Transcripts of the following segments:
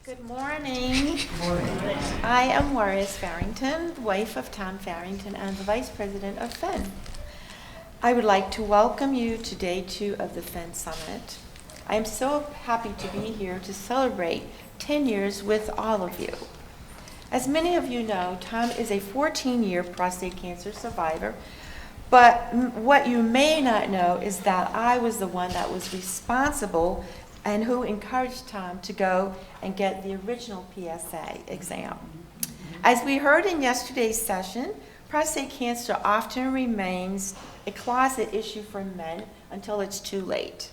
Good morning. Good morning. I am Farrington, the wife of Tom Farrington and the Vice President of PHEN. I would like to welcome you to Day 2 of the PHEN Summit. I am so happy to be here to celebrate 10 years with all of you. As many of you know, Tom is a 14-year prostate cancer survivor, but what you may not know is that I was the one that was responsible and who encouraged Tom to go and get the original PSA exam. As we heard in yesterday's session, prostate cancer often remains a closet issue for men until it's too late.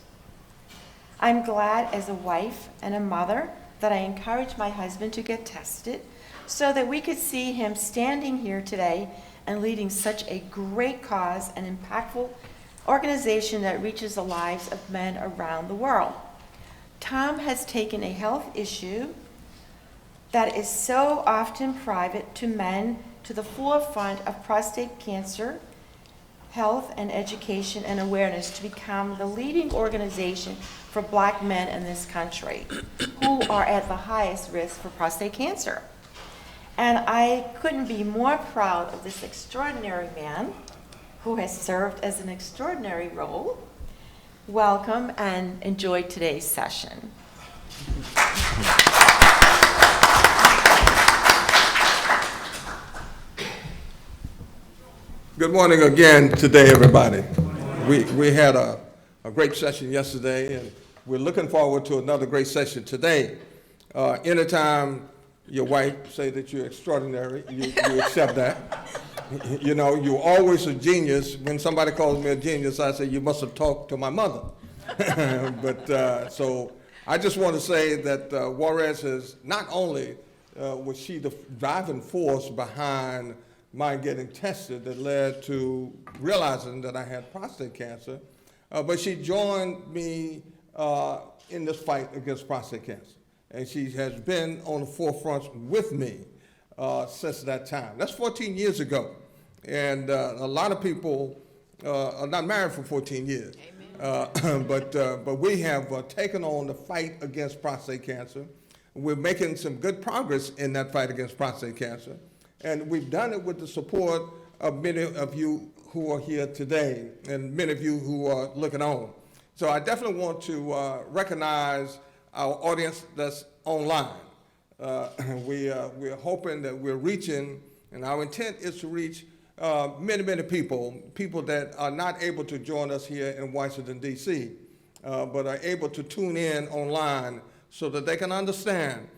I'm glad as a wife and a mother that I encouraged my husband to get tested so that we could see him standing here today and leading such a great cause and impactful organization that reaches the lives of men around the world. Tom has taken a health issue that is so often private to men to the forefront of prostate cancer, health and education and awareness to become the leading organization for Black men in this country who are at the highest risk for prostate cancer. And I couldn't be more proud of this extraordinary man who has served as an extraordinary role. Welcome and enjoy today's session. Good morning again today, everybody. We had a great session yesterday, and we're looking forward to another great session today. Anytime your wife say that you're extraordinary, you accept that. You know, you're always a genius. When somebody calls me a genius, I say, you must have talked to my mother. So I just want to say that Juarez is not only was she the driving force behind my getting tested that led to realizing that I had prostate cancer, but she joined me in this fight against prostate cancer. And she has been on the forefront with me since that time. That's 14 years ago. And a lot of people are not married for 14 years. But we have taken on the fight against prostate cancer. We're making some good progress in that fight against prostate cancer. And we've done it with the support of many of you who are here today and many of you who are looking on. So I definitely want to recognize our audience that's online. We're hoping that we're reaching, and our intent is to reach many people that are not able to join us here in Washington, D.C., but are able to tune in online so that they can understand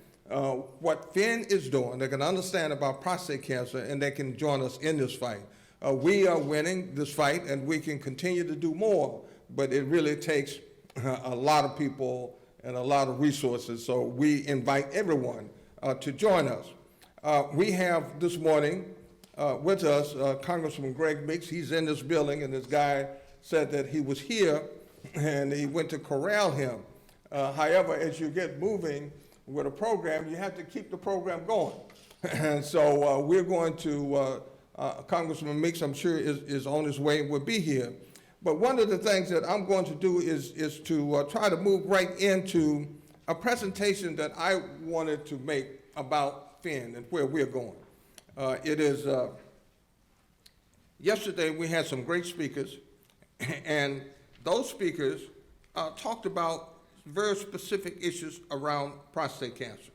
what PHEN is doing, they can understand about prostate cancer, and they can join us in this fight. We are winning this fight, and we can continue to do more, but it really takes a lot of people and a lot of resources, so we invite everyone to join us. We have this morning with us Congressman Greg Meeks. He's in this building, and this guy said that he was here and he went to corral him. However, as you get moving with a program, you have to keep the program going. And so we're going to, Congressman Meeks, I'm sure is on his way, will be here. But one of the things that I'm going to do is to try to move right into a presentation that I wanted to make about PHEN and where we're going. Yesterday we had some great speakers, and those speakers talked about very specific issues around prostate cancer.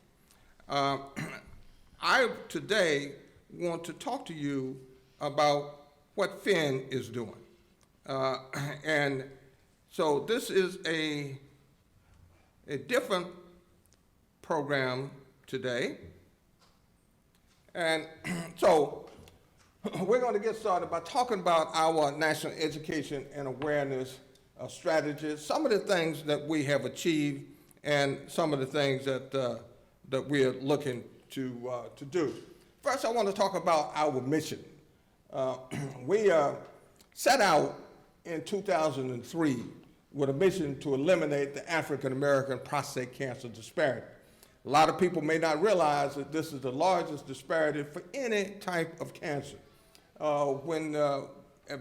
I today want to talk to you about what PHEN is doing. And so this is a different program today. And so we're going to get started by talking about our national education and awareness strategies, some of the things that we have achieved and some of the things that we're looking to do. First, I want to talk about our mission. We set out in 2003 with a mission to eliminate the African American prostate cancer disparity. A lot of people may not realize that this is the largest disparity for any type of cancer. When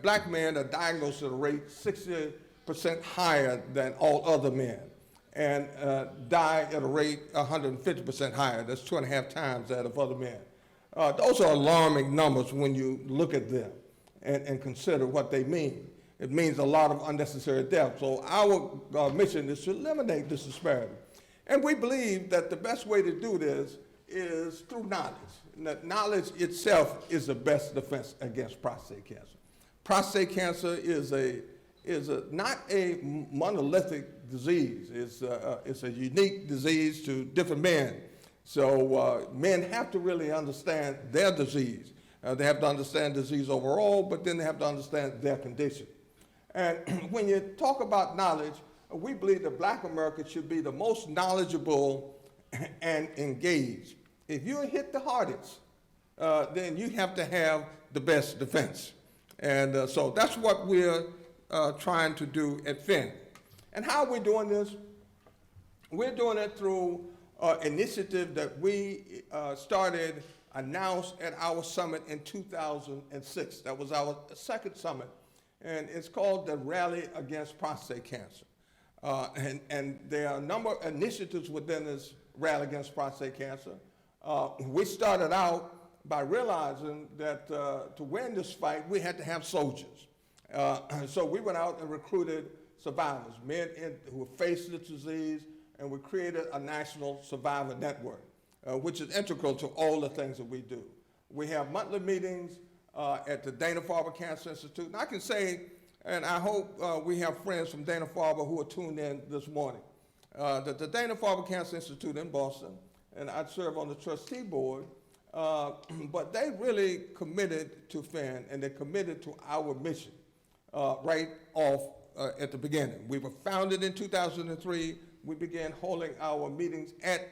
Black men are diagnosed at a rate 60% higher than all other men. and die at a rate 150% higher. That's 2.5 times that of other men. Those are alarming numbers when you look at them and consider what they mean. It means a lot of unnecessary death. So our mission is to eliminate this disparity. And we believe that the best way to do this is through knowledge. And that knowledge itself is the best defense against prostate cancer. Prostate cancer is not a monolithic disease. It's a unique disease to different men. So men have to really understand their disease. They have to understand disease overall, but then they have to understand their condition. And when you talk about knowledge, we believe that Black America should be the most knowledgeable and engaged. If you're hit the hardest, then you have to have the best defense. And so that's what we're trying to do at PHEN. And how are we doing this? We're doing it through an initiative that we announced at our summit in 2006. That was our second summit. And it's called the Rally Against Prostate Cancer. And there are a number of initiatives within this Rally Against Prostate Cancer. We started out by realizing that to win this fight, we had to have soldiers. So we went out and recruited survivors, men who faced the disease, and we created a national survivor network, which is integral to all the things that we do. We have monthly meetings at the Dana-Farber Cancer Institute. And I can say, and I hope we have friends from Dana-Farber who are tuned in this morning, that the Dana-Farber Cancer Institute in Boston, and I serve on the trustee board, but they really committed to PHEN, and they committed to our mission right off at the beginning. We were founded in 2003. We began holding our meetings at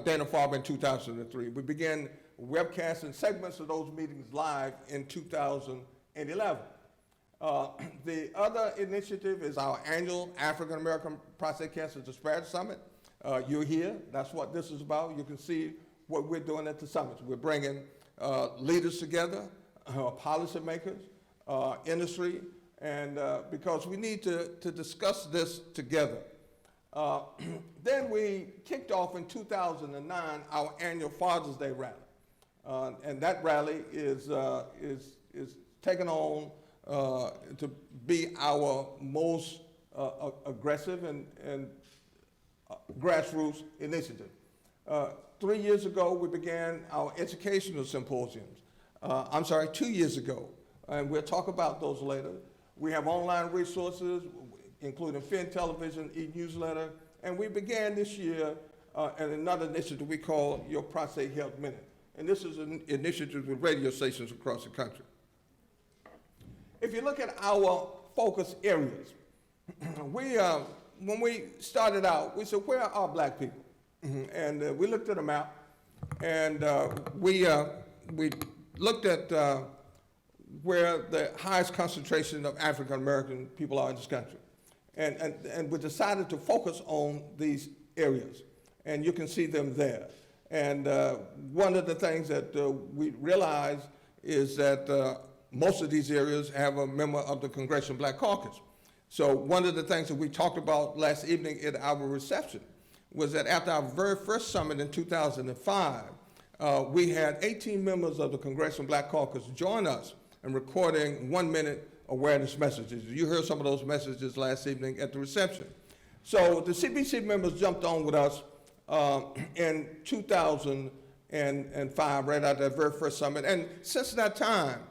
Dana-Farber in 2003. We began webcasting segments of those meetings live in 2011. The other initiative is our annual African American Prostate Cancer Disparity Summit. You're here. That's what this is about. You can see what we're doing at the summits. We're bringing leaders together, policymakers, industry, and because we need to discuss this together. Then we kicked off in 2009 our annual Father's Day rally. And that rally is taken on to be our most aggressive and grassroots initiative. 3 years ago, we began our educational symposiums. 2 years ago, and we'll talk about those later. We have online resources, including PHEN Television, e-newsletter, and we began this year another initiative we call Your Prostate Health Minute. And this is an initiative with radio stations across the country. If you look at our focus areas, when we started out, we said, where are Black people? And we looked at a map, and we looked at where the highest concentration of African American people are in this country. And we decided to focus on these areas, and you can see them there. And one of the things that we realized is that most of these areas have a member of the Congressional Black Caucus. So one of the things that we talked about last evening at our reception was that after our very first summit in 2005, we had 18 members of the Congressional Black Caucus join us in recording 1-minute awareness messages. You heard some of those messages last evening at the reception. So the CBC members jumped on with us in 2005, right after that very first summit. And since that time,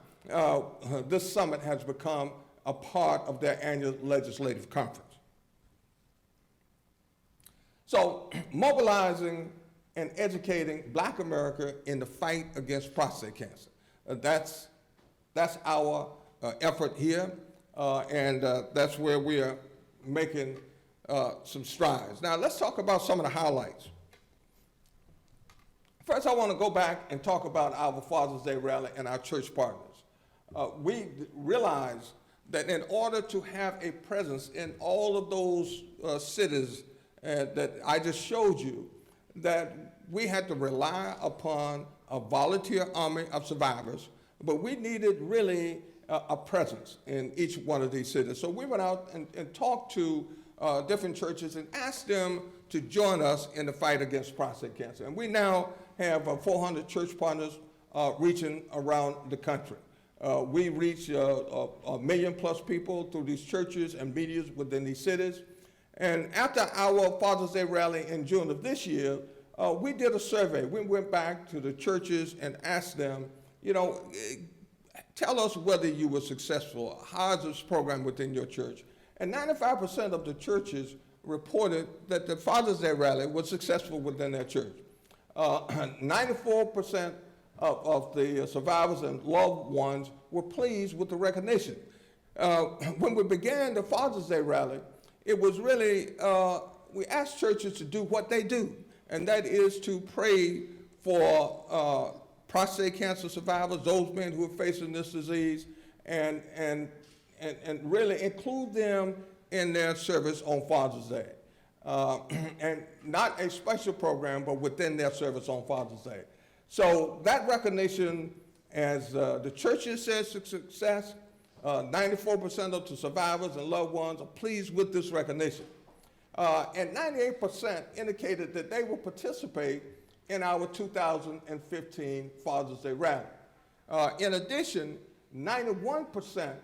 this summit has become a part of their annual legislative conference. So mobilizing and educating Black America in the fight against prostate cancer. That's our effort here, and that's where we are making some strides. Now let's talk about some of the highlights. First, I want to go back and talk about our Father's Day rally and our church partners. We realized that in order to have a presence in all of those cities that I just showed you, that we had to rely upon a volunteer army of survivors, but we needed really a presence in each one of these cities. So we went out and talked to different churches and asked them to join us in the fight against prostate cancer. And we now have 400 church partners reaching around the country. We reach a million plus people through these churches and media within these cities. And after our Father's Day rally in June of this year, we did a survey. We went back to the churches and asked them, you know, tell us whether you were successful. How is this program within your church? And 95% of the churches reported that the Father's Day rally was successful within their church. 94% of the survivors and loved ones were pleased with the recognition. When we began the Father's Day rally, it was really, we asked churches to do what they do, and that is to pray for prostate cancer survivors, those men who are facing this disease, and really include them in their service on Father's Day. And not a special program, but within their service on Father's Day. So that recognition, as the churches said success, 94% of the survivors and loved ones are pleased with this recognition. And 98% indicated that they will participate in our 2015 Father's Day rally. In addition, 91%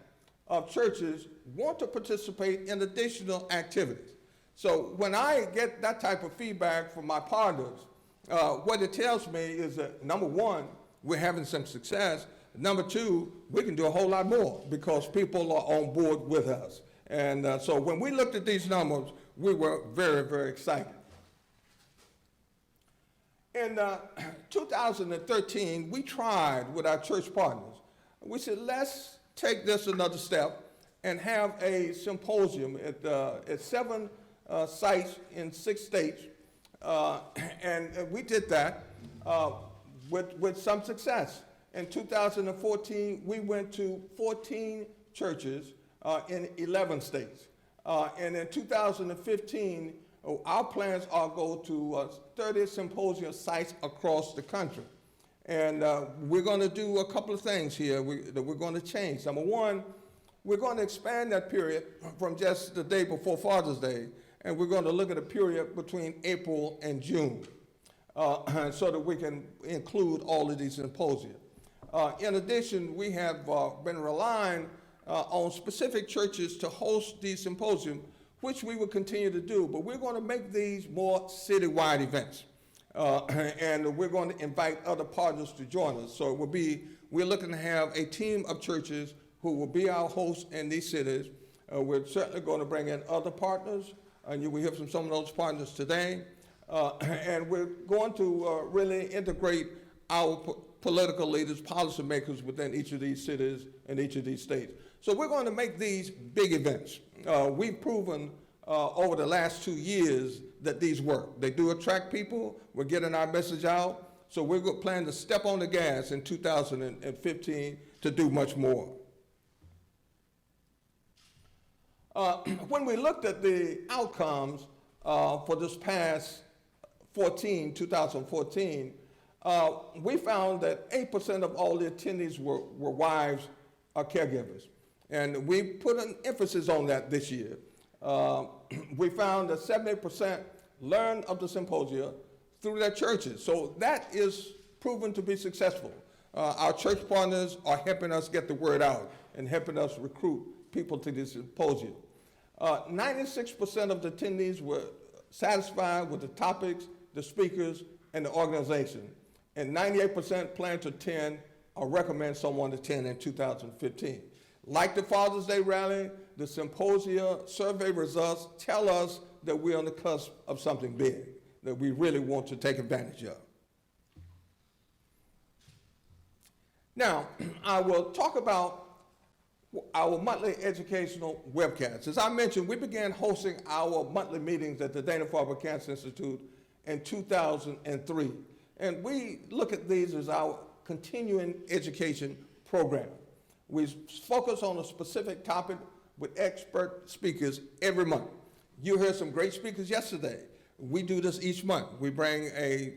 of churches want to participate in additional activities. So when I get that type of feedback from my partners, what it tells me is that, number one, we're having some success. Number two, we can do a whole lot more because people are on board with us. And so when we looked at these numbers, we were very, very excited. In 2013, we tried with our church partners. We said, let's take this another step and have a symposium at 7 sites in 6 states. And we did that with some success. In 2014, we went to 14 churches in 11 states. And in 2015, our plans are to go to 30 symposium sites across the country. And we're going to do a couple of things here that we're going to change. Number one, we're going to expand that period from just the day before Father's Day, and we're going to look at a period between April and June so that we can include all of these symposia. In addition, we have been relying on specific churches to host these symposiums, which we will continue to do, but we're going to make these more citywide events. And we're going to invite other partners to join us. So it will be, we're looking to have a team of churches who will be our hosts in these cities. We're certainly going to bring in other partners, and you will hear from some of those partners today. And we're going to really integrate our political leaders, policymakers within each of these cities and each of these states. So we're going to make these big events. We've proven over the last 2 years that these work. They do attract people. We're getting our message out. So we're planning to step on the gas in 2015 to do much more. When we looked at the outcomes for this past 2014, we found that 8% of all the attendees were wives or caregivers. And we put an emphasis on that this year. We found that 78% learned of the symposia through their churches. So that is proven to be successful. Our church partners are helping us get the word out and helping us recruit people to this symposium. 96% of the attendees were satisfied with the topics, the speakers, and the organization. And 98% plan to attend or recommend someone to attend in 2015. Like the Father's Day rally, the symposia survey results tell us that we're on the cusp of something big that we really want to take advantage of. Now, I will talk about our monthly educational webcasts. As I mentioned, we began hosting our monthly meetings at the Dana-Farber Cancer Institute in 2003. And we look at these as our continuing education program. We focus on a specific topic with expert speakers every month. You heard some great speakers yesterday. We do this each month. We bring a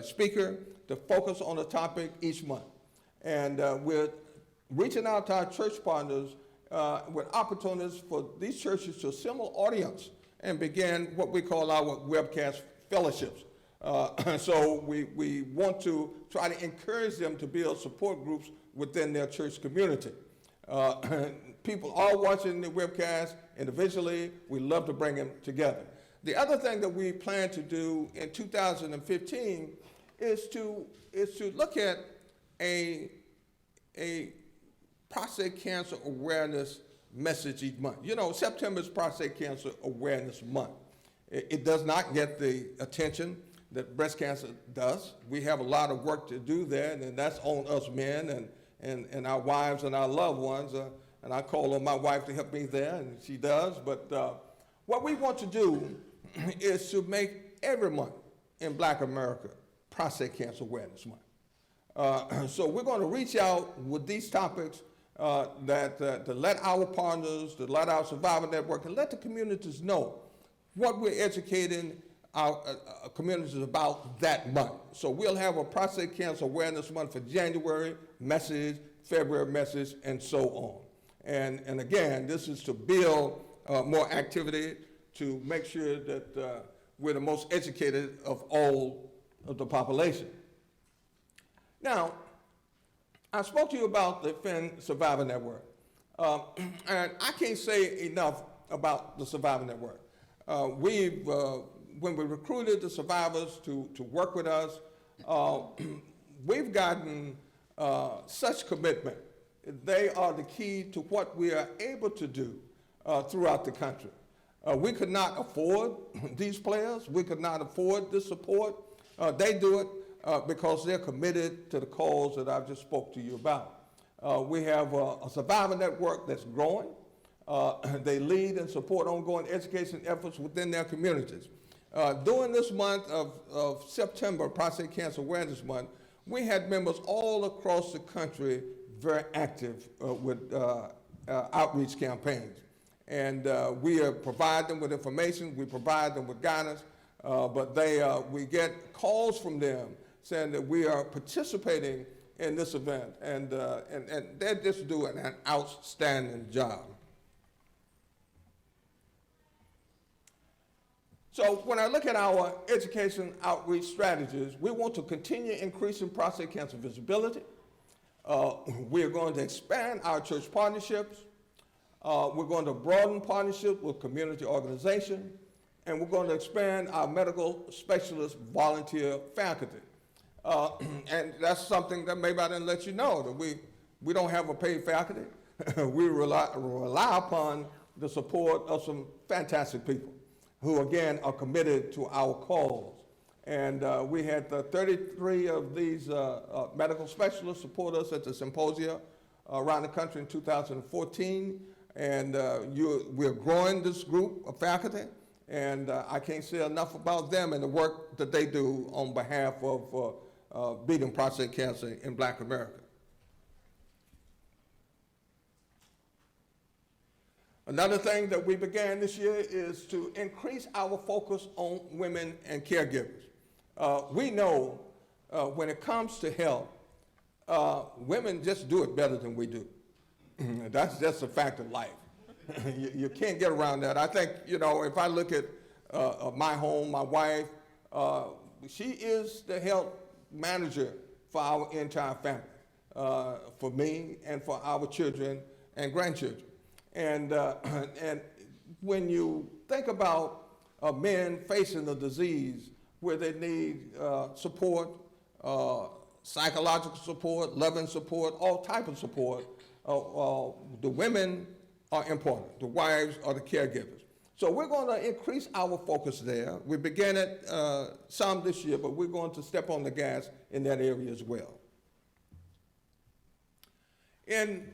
speaker to focus on a topic each month. And we're reaching out to our church partners with opportunities for these churches to assemble audience and began what we call our webcast fellowships. So we want to try to encourage them to build support groups within their church community. People are watching the webcast individually. We love to bring them together. The other thing that we plan to do in 2015 is to look at a prostate cancer awareness message each month. You know, September is Prostate Cancer Awareness Month. It does not get the attention that breast cancer does. We have a lot of work to do there, and that's on us men and our wives and our loved ones. And I call on my wife to help me there, and she does. But what we want to do is to make every month in Black America Prostate Cancer Awareness Month. So we're going to reach out with these topics to let our partners, to let our survivor network, and let the communities know what we're educating our communities about that month. So we'll have a Prostate Cancer Awareness Month for January message, February message, and so on. And again, this is to build more activity, to make sure that we're the most educated of all of the population. Now, I spoke to you about the PHEN Survivor Network, and I can't say enough about the Survivor Network. When we recruited the survivors to work with us, we've gotten such commitment. They are the key to what we are able to do throughout the country. We could not afford these players. We could not afford this support. They do it because they're committed to the cause that I've just spoke to you about. We have a survivor network that's growing. They lead and support ongoing education efforts within their communities. During this month of September, Prostate Cancer Awareness Month, we had members all across the country very active with outreach campaigns. And we provide them with information, we provide them with guidance, but we get calls from them saying that we are participating in this event, and they're just doing an outstanding job. So when I look at our education outreach strategies, we want to continue increasing prostate cancer visibility. We are going to expand our church partnerships. We're going to broaden partnership with community organizations, and we're going to expand our medical specialist volunteer faculty. And that's something that maybe I didn't let you know, that we don't have a paid faculty. We rely upon the support of some fantastic people who, again, are committed to our cause. And we had 33 of these medical specialists support us at the symposia around the country in 2014. And we're growing this group of faculty, and I can't say enough about them and the work that they do on behalf of beating prostate cancer in Black America. Another thing that we began this year is to increase our focus on women and caregivers. We know when it comes to health, women just do it better than we do. That's just a fact of life. You can't get around that. I think, if I look at my home, my wife, she is the health manager for our entire family, for me and for our children and grandchildren. And when you think about men facing a disease where they need support, psychological support, loving support, all type of support, the women are important. The wives are the caregivers. So we're going to increase our focus there. We began it some this year, but we're going to step on the gas in that area as well. In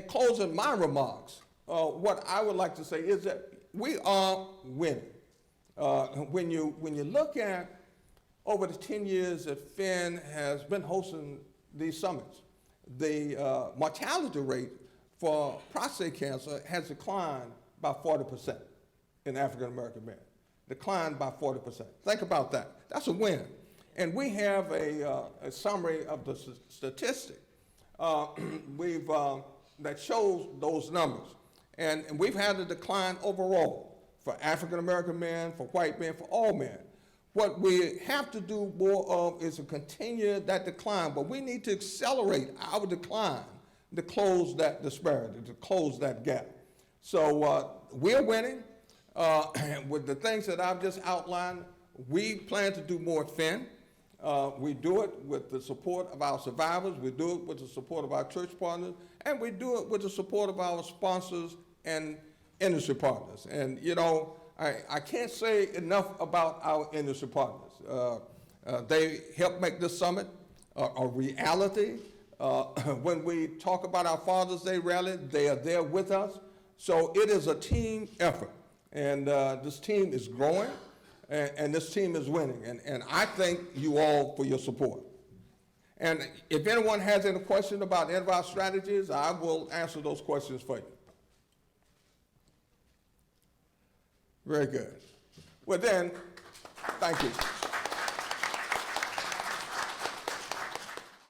closing my remarks, what I would like to say is that we are winning. When you look at over the 10 years that PHEN has been hosting these summits, the mortality rate for prostate cancer has declined by 40% in African American men. Declined by 40%. Think about that. That's a win. And we have a summary of the statistic that shows those numbers. And we've had a decline overall for African American men, for white men, for all men. What we have to do more of is to continue that decline, but we need to accelerate our decline to close that disparity, to close that gap. So we're winning. With the things that I've just outlined, we plan to do more PHEN. We do it with the support of our survivors, we do it with the support of our church partners, and we do it with the support of our sponsors and industry partners. And you know, I can't say enough about our industry partners. They help make this summit a reality. When we talk about our Father's Day rally, they are there with us. So it is a team effort, and this team is growing, and this team is winning. And I thank you all for your support. And if anyone has any questions about any of our strategies, I will answer those questions for you. Very good. Well then, thank you.